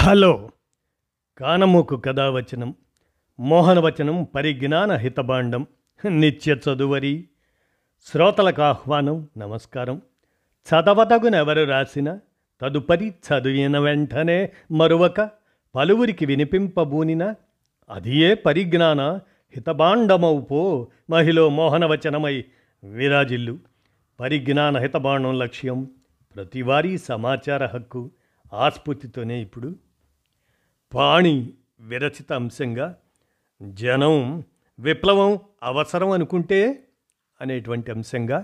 Hello కానమోకు కథావచనం మోహనవచనం పరిజ్ఞాన హితబాండం నిత్య చదువరి శ్రోతలకు ఆహ్వానం నమస్కారం. చదవతగునెవరు రాసిన తదుపరి చదివిన వెంటనే మరువక పలువురికి వినిపింపబూనిన అదియే పరిజ్ఞాన హితబాండమౌపో మహిళ మోహనవచనమై విరాజిల్లు. పరిజ్ఞాన హితబాండం లక్ష్యం ప్రతివారీ సమాచార హక్కు. ఆస్ఫూర్తితోనే ఇప్పుడు పాణి విరచిత అంశంగా జనం విప్లవం అవసరం అనుకుంటే అనేటువంటి అంశంగా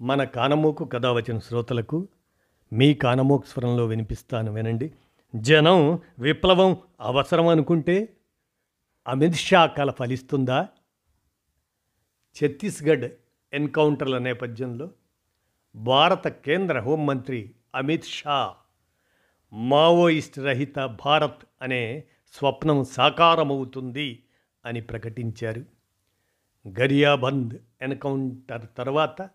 మన కానమోకు కథ వచ్చిన శ్రోతలకు మీ కానమోకు స్వరంలో వినిపిస్తాను, వినండి. జనం విప్లవం అవసరం అనుకుంటే అమిత్ షా కల ఫలిస్తుందా? ఛత్తీస్గఢ్ ఎన్కౌంటర్ల నేపథ్యంలో భారత కేంద్ర హోంమంత్రి అమిత్ షా మావోయిస్ట్ రహిత భారత్ అనే స్వప్నం సాకారమవుతుంది అని ప్రకటించారు. గరియాబంద్ ఎన్కౌంటర్ తర్వాత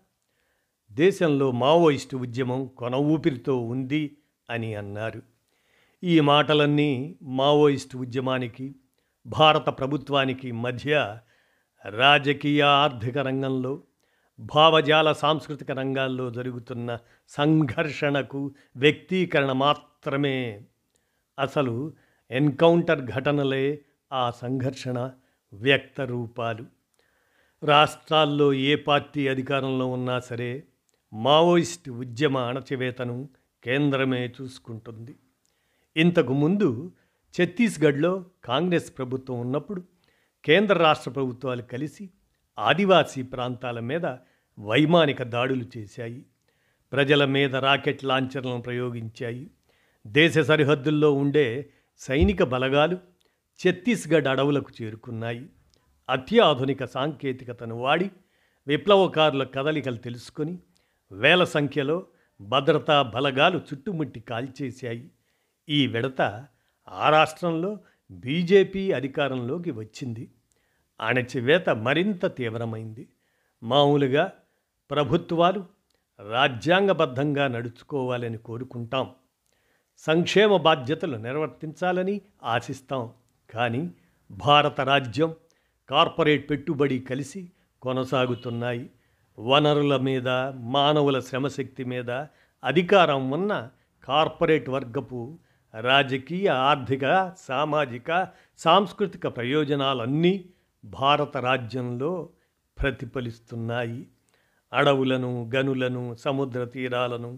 దేశంలో మావోయిస్టు ఉద్యమం కొన ఊపిరితో ఉంది అని అన్నారు. ఈ మాటలన్నీ మావోయిస్టు ఉద్యమానికి భారత ప్రభుత్వానికి మధ్య రాజకీయ ఆర్థిక రంగంలో భావజాల సాంస్కృతిక రంగాల్లో జరుగుతున్న సంఘర్షణకు వ్యక్తీకరణ మాత్రమే. అసలు ఎన్కౌంటర్ ఘటనలే ఆ సంఘర్షణ వ్యక్త రూపాలు. రాష్ట్రాల్లో ఏ పార్టీ అధికారంలో ఉన్నా సరే మావోయిస్ట్ ఉద్యమ అణచివేతను కేంద్రమే చూసుకుంటుంది. ఇంతకు ముందు ఛత్తీస్గఢ్లో కాంగ్రెస్ ప్రభుత్వం ఉన్నప్పుడు కేంద్ర రాష్ట్ర ప్రభుత్వాలు కలిసి ఆదివాసీ ప్రాంతాల మీద వైమానిక దాడులు చేశాయి. ప్రజల మీద రాకెట్ లాంఛర్లను ప్రయోగించాయి. దేశ సరిహద్దుల్లో ఉండే సైనిక బలగాలు ఛత్తీస్గఢ్ అడవులకు చేరుకున్నాయి. అత్యాధునిక సాంకేతికతను వాడి విప్లవకారుల కదలికలు తెలుసుకొని వేల సంఖ్యలో భద్రతా బలగాలు చుట్టుముట్టి కాల్చేశాయి. ఈ విడత ఆ రాష్ట్రంలో బీజేపీ అధికారంలోకి వచ్చింది. అణచివేత మరింత తీవ్రమైంది. మామూలుగా ప్రభుత్వాలు రాజ్యాంగబద్ధంగా నడుచుకోవాలని కోరుకుంటాం, సంక్షేమ బాధ్యతలు నిర్వర్తించాలని ఆశిస్తాం. కానీ భారత రాజ్యం కార్పొరేట్ పెట్టుబడి కలిసి కొనసాగుతున్నాయి. వనరుల మీద, మానవుల శ్రమశక్తి మీద అధికారం ఉన్న కార్పొరేట్ వర్గపు రాజకీయ, ఆర్థిక, సామాజిక, సాంస్కృతిక ప్రయోజనాలన్నీ భారత రాజ్యంలో ప్రతిఫలిస్తున్నాయి. అడవులను, గనులను, సముద్ర తీరాలను,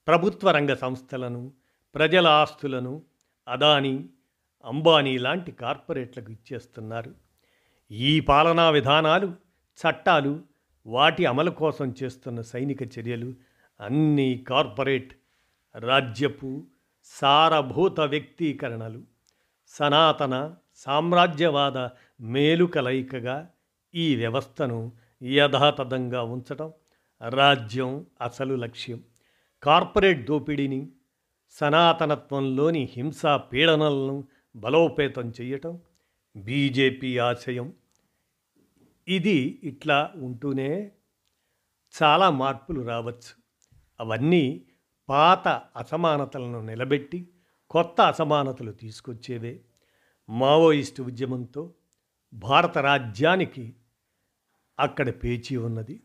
ప్రభుత్వ రంగ సంస్థలను, ప్రజల ఆస్తులను అదానీ, అంబానీ లాంటి కార్పొరేట్లకు ఇచ్చేస్తున్నారు. ఈ పాలనా విధానాలు, చట్టాలు, వాటి అమలు కోసం చేస్తున్న సైనిక చర్యలు అన్నీ కార్పొరేట్ రాజ్యపు సారభూత వ్యక్తీకరణలు. సనాతన సామ్రాజ్యవాద మేలు కలయికగా ఈ వ్యవస్థను యథాతథంగా ఉంచడం రాజ్యం అసలు లక్ష్యం. కార్పొరేట్ దోపిడీని, సనాతనత్వంలోని హింసా పీడనలను బలోపేతం చేయటం బీజేపీ ఆశయం. ఇది ఇట్లా ఉంటూనే చాలా మార్పులు రావచ్చు. అవన్నీ పాత అసమానతలను నిలబెట్టి కొత్త అసమానతలు తీసుకొచ్చేవే. మావోయిస్టు ఉద్యమంతో భారత రాజ్యానికి అక్కడ పేచీ ఉన్నది.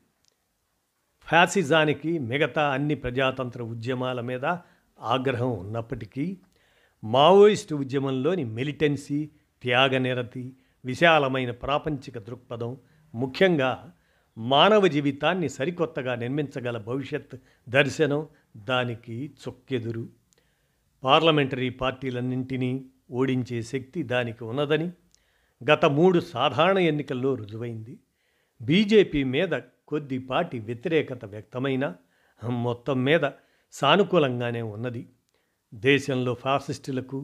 ఫ్యాసిజానికి మిగతా అన్ని ప్రజాతంత్ర ఉద్యమాల మీద ఆగ్రహం ఉన్నప్పటికీ మావోయిస్టు ఉద్యమంలోని మిలిటెన్సీ, త్యాగనిరతి, విశాలమైన ప్రాపంచిక దృక్పథం, ముఖ్యంగా మానవ జీవితాన్ని సరికొత్తగా నిర్మించగల భవిష్యత్ దర్శనం దానికి చొక్కెదురు. పార్లమెంటరీ పార్టీలన్నింటినీ ఓడించే శక్తి దానికి ఉన్నదని గత 3 సాధారణ ఎన్నికల్లో రుజువైంది. బీజేపీ మీద కొద్దిపాటి వ్యతిరేకత వ్యక్తమైనా మొత్తం మీద సానుకూలంగానే ఉన్నది. దేశంలో ఫాసిస్టులకు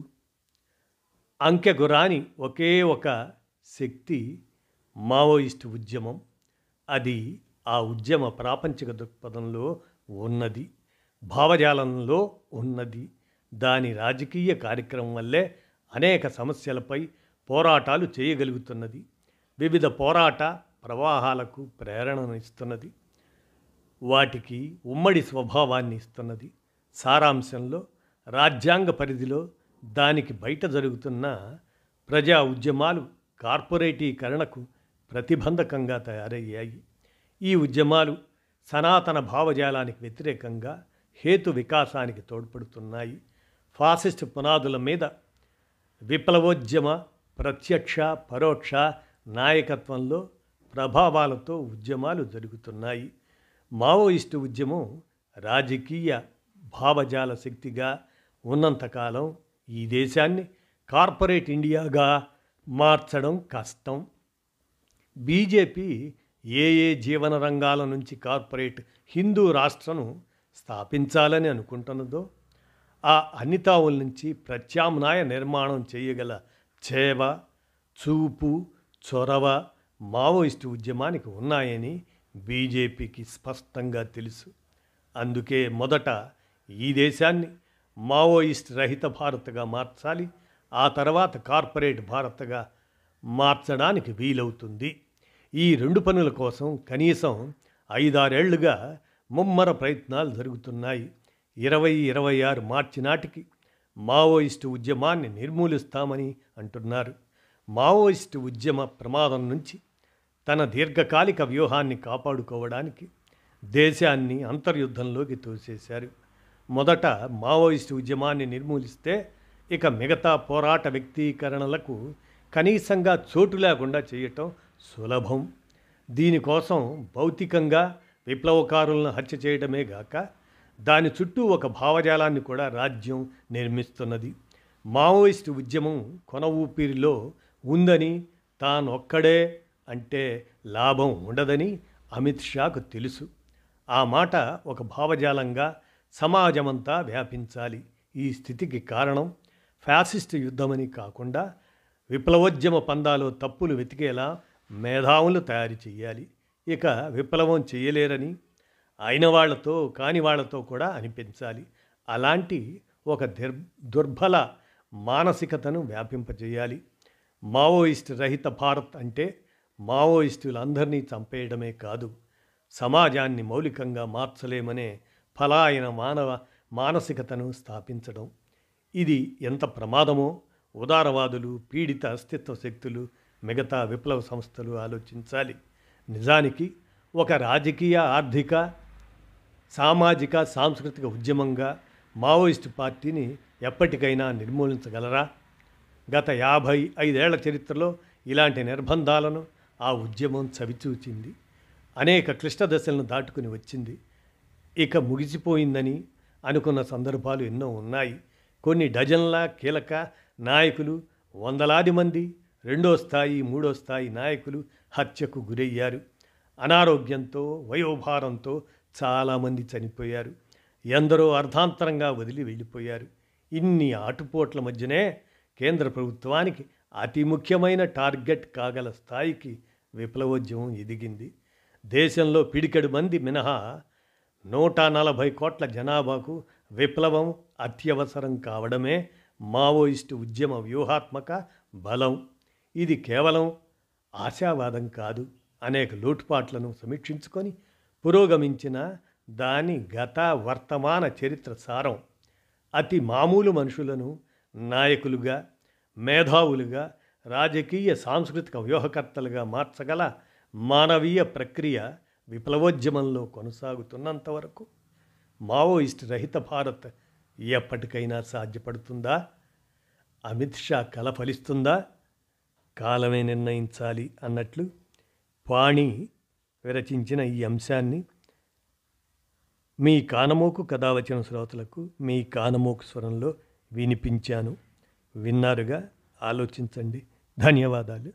అంకెగురాని ఒకే ఒక శక్తి మావోయిస్టు ఉద్యమం. అది ఆ ఉద్యమ ప్రాపంచిక దృక్పథంలో ఉన్నది, భావజాలంలో ఉన్నది. దాని రాజకీయ కార్యక్రమం వల్లే అనేక సమస్యలపై పోరాటాలు చేయగలుగుతున్నది. వివిధ పోరాట ప్రవాహాలకు ప్రేరణనిస్తున్నది. వాటికి ఉమ్మడి స్వభావాన్ని ఇస్తున్నది. సారాంశంలో రాజ్యాంగ పరిధిలో దానికి బయట జరుగుతున్న ప్రజా ఉద్యమాలు కార్పొరేటీకరణకు ప్రతిబంధకంగా తయారయ్యాయి. ఈ ఉద్యమాలు సనాతన భావజాలానికి వ్యతిరేకంగా హేతు వికాసానికి తోడ్పడుతున్నాయి. ఫాసిస్ట్ పునాదుల మీద విప్లవోద్యమ ప్రత్యక్ష పరోక్ష నాయకత్వంలో ప్రభావాలతో ఉద్యమాలు జరుగుతున్నాయి. మావోయిస్టు ఉద్యమం రాజకీయ భావజాల శక్తిగా ఉన్నంతకాలం ఈ దేశాన్ని కార్పొరేట్ ఇండియాగా మార్చడం కష్టం. బీజేపీ ఏ జీవన రంగాల నుంచి కార్పొరేట్ హిందూ రాష్ట్రను స్థాపించాలని అనుకుంటున్నదో ఆ అన్ని తావుల నుంచి ప్రత్యామ్నాయ నిర్మాణం చేయగల చేవ, చూపు, చొరవ మావోయిస్టు ఉద్యమానికి ఉన్నాయని బీజేపీకి స్పష్టంగా తెలుసు. అందుకే మొదట ఈ దేశాన్ని మావోయిస్ట్ రహిత భారత్గా మార్చాలి. ఆ తర్వాత కార్పొరేట్ భారత్గా మార్చడానికి వీలవుతుంది. ఈ రెండు పనుల కోసం కనీసం 5-6 ఏళ్లుగా ముమ్మర ప్రయత్నాలు జరుగుతున్నాయి. 2026 మార్చి నాటికి మావోయిస్టు ఉద్యమాన్ని నిర్మూలిస్తామని అంటున్నారు. మావోయిస్టు ఉద్యమ ప్రమాదం నుంచి తన దీర్ఘకాలిక వ్యూహాన్ని కాపాడుకోవడానికి దేశాన్ని అంతర్యుద్ధంలోకి తోసేశారు. మొదట మావోయిస్టు ఉద్యమాన్ని నిర్మూలిస్తే ఇక మిగతా పోరాట వ్యక్తీకరణలకు కనీసంగా చోటు లేకుండా చేయటం సులభం. దీనికోసం భౌతికంగా విప్లవకారులను హత్య చేయడమే గాక దాని చుట్టూ ఒక భావజాలాన్ని కూడా రాజ్యం నిర్మిస్తున్నది. మావోయిస్టు ఉద్యమం కొన ఊపిరిలో ఉందని, తానొక్కడే అంటే లాభం ఉండదని అమిత్ షాకు తెలుసు. ఆ మాట ఒక భావజాలంగా సమాజమంతా వ్యాపించాలి. ఈ స్థితికి కారణం ఫ్యాసిస్టు యుద్ధమని కాకుండా విప్లవోద్యమ పందాలో తప్పులు వెతికేలా మేధావులు తయారు చేయాలి. ఇక విప్లవం చేయలేరని అయిన వాళ్లతో కాని వాళ్లతో కూడా అనిపించాలి. అలాంటి ఒక దుర్బల మానసికతను వ్యాపింపజేయాలి. మావోయిస్టు రహిత భారత్ అంటే మావోయిస్టులందరినీ చంపేయడమే కాదు, సమాజాన్ని మౌలికంగా మార్చలేమనే ఫలాయన మానసికతను స్థాపించడం. ఇది ఎంత ప్రమాదమో ఉదారవాదులు, పీడిత అస్తిత్వ శక్తులు, మిగతా విప్లవ సంస్థలు ఆలోచించాలి. నిజానికి ఒక రాజకీయ, ఆర్థిక, సామాజిక, సాంస్కృతిక ఉద్యమంగా మావోయిస్టు పార్టీని ఎప్పటికైనా నిర్మూలించగలరా? గత 55 ఏళ్ల చరిత్రలో ఇలాంటి నిర్బంధాలను ఆ ఉద్యమం చవిచూచింది. అనేక క్లిష్ట దశలను దాటుకుని వచ్చింది. ఇక ముగిసిపోయిందని అనుకున్న సందర్భాలు ఎన్నో ఉన్నాయి. కొన్ని డజన్ల కీలక నాయకులు, వందలాది మంది రెండో స్థాయి, మూడో స్థాయి నాయకులు హత్యకు గురయ్యారు. అనారోగ్యంతో, వయోభారంతో చాలామంది చనిపోయారు. ఎందరో అర్ధాంతరంగా వదిలి వెళ్ళిపోయారు. ఇన్ని ఆటుపోట్ల మధ్యనే కేంద్ర ప్రభుత్వానికి అతి ముఖ్యమైన టార్గెట్ కాగల స్థాయికి విప్లవోద్యమం ఎదిగింది. దేశంలో పిడికెడు మంది మినహా 140 కోట్ల జనాభాకు విప్లవం అత్యవసరం కావడమే మావోయిస్టు ఉద్యమ వ్యూహాత్మక బలం. ఇది కేవలం ఆశావాదం కాదు. అనేక లోటుపాట్లను సమీక్షించుకొని పురోగమించిన దాని గత వర్తమాన చరిత్ర సారం. అతి మామూలు మనుషులను నాయకులుగా, మేధావులుగా, రాజకీయ సాంస్కృతిక వ్యూహకర్తలుగా మార్చగల మానవీయ ప్రక్రియ విప్లవోద్యమంలో కొనసాగుతున్నంత వరకు మావోయిస్ట్ రహిత భారత్ ఎప్పటికైనా సాధ్యపడుతుందా? అమిత్ షా కల ఫలిస్తుందా? కాలమే నిర్ణయించాలి అన్నట్లు పాణి విరచించిన ఈ అంశాన్ని మీ కానమోకు కథ వచ్చిన శ్రోతలకు మీ కానమోకు స్వరంలో వినిపించాను. విన్నారుగా, ఆలోచించండి. ధన్యవాదాలు.